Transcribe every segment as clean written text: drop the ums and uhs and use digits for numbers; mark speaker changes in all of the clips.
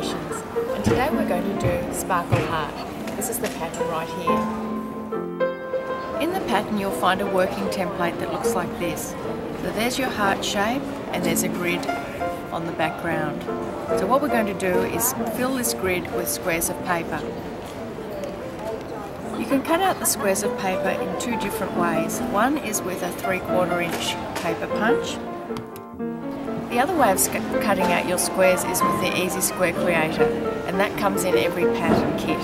Speaker 1: Creations, and today we're going to do Sparkle Heart. This is the pattern right here. In the pattern you'll find a working template that looks like this. So there's your heart shape and there's a grid on the background. So what we're going to do is fill this grid with squares of paper. You can cut out the squares of paper in two different ways. One is with a 3/4 inch paper punch. The other way of cutting out your squares is with the Easy Square Creator, and that comes in every pattern kit.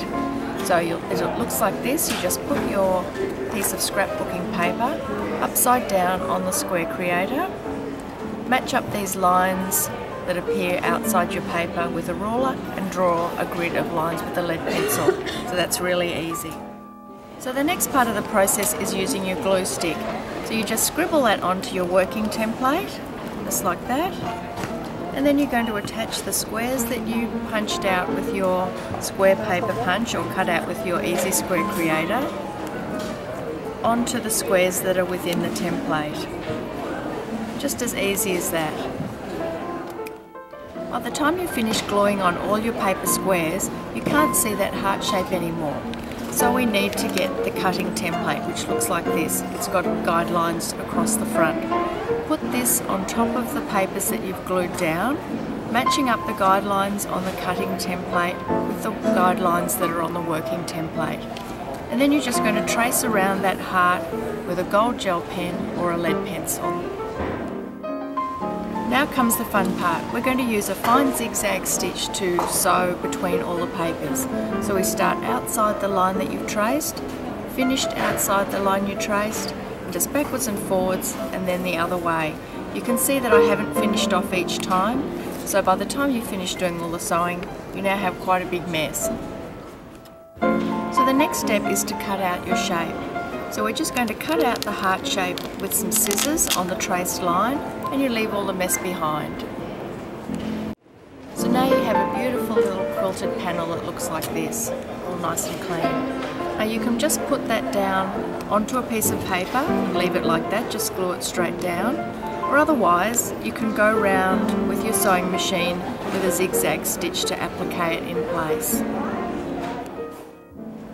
Speaker 1: So it looks like this. You just put your piece of scrapbooking paper upside down on the Square Creator, match up these lines that appear outside your paper with a ruler and draw a grid of lines with a lead pencil. So that's really easy. So the next part of the process is using your glue stick. So you just scribble that onto your working template, just like that. And then you're going to attach the squares that you punched out with your square paper punch or cut out with your Easy Square Creator onto the squares that are within the template. Just as easy as that. By the time you finish gluing on all your paper squares, you can't see that heart shape anymore. So we need to get the cutting template, which looks like this. It's got guidelines across the front. Put this on top of the papers that you've glued down, matching up the guidelines on the cutting template with the guidelines that are on the working template. And then you're just going to trace around that heart with a gold gel pen or a lead pencil. Now comes the fun part. We're going to use a fine zigzag stitch to sew between all the papers. So we start outside the line that you've traced, finished outside the line you traced, and just backwards and forwards, and then the other way. You can see that I haven't finished off each time, so by the time you finish doing all the sewing, you now have quite a big mess. So the next step is to cut out your shape. So we're just going to cut out the heart shape with some scissors on the traced line, and you leave all the mess behind. So now you have a beautiful little quilted panel that looks like this, all nice and clean. Now you can just put that down onto a piece of paper and leave it like that, just glue it straight down. Or otherwise, you can go round with your sewing machine with a zigzag stitch to applique it in place.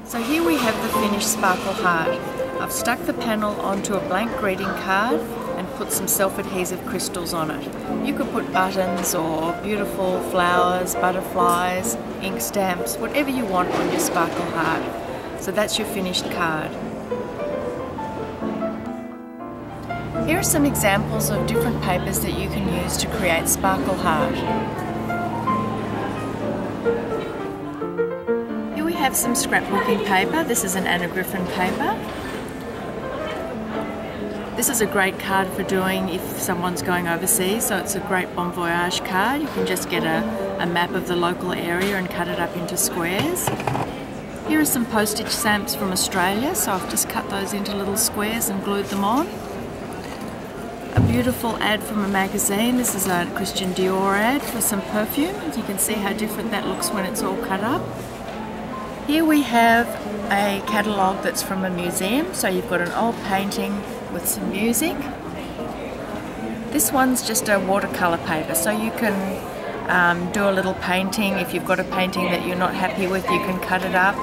Speaker 1: So here we have the finished Sparkle Heart. I've stuck the panel onto a blank greeting card and put some self-adhesive crystals on it. You could put buttons or beautiful flowers, butterflies, ink stamps, whatever you want on your Sparkle Heart. So that's your finished card. Here are some examples of different papers that you can use to create Sparkle Heart. Here we have some scrapbooking paper. This is an Anna Griffin paper. This is a great card for doing if someone's going overseas, so it's a great bon voyage card. You can just get a map of the local area and cut it up into squares. Here are some postage stamps from Australia, so I've just cut those into little squares and glued them on. A beautiful ad from a magazine. This is a Christian Dior ad for some perfume. You can see how different that looks when it's all cut up. Here we have a catalogue that's from a museum, so you've got an old painting with some music. This one's just a watercolour paper, so you can do a little painting. If you've got a painting that you're not happy with, you can cut it up,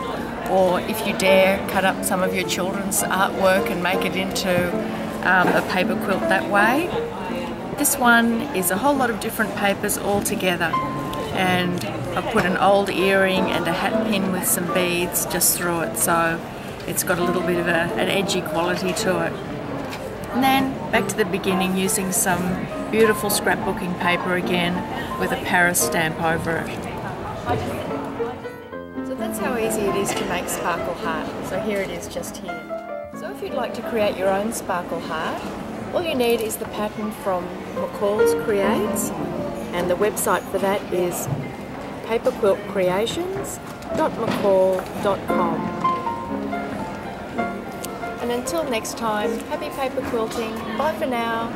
Speaker 1: or if you dare, cut up some of your children's artwork and make it into a paper quilt that way. This one is a whole lot of different papers all together, and I've put an old earring and a hat pin with some beads just through it, so it's got a little bit of an edgy quality to it. And then back to the beginning, using some beautiful scrapbooking paper again with a Paris stamp over it. So that's how easy it is to make Sparkle Heart. So here it is just here. So if you'd like to create your own Sparkle Heart, all you need is the pattern from McCall's Creates, and the website for that is paperquiltcreations.mccall.com. And until next time, happy paper quilting. Bye for now.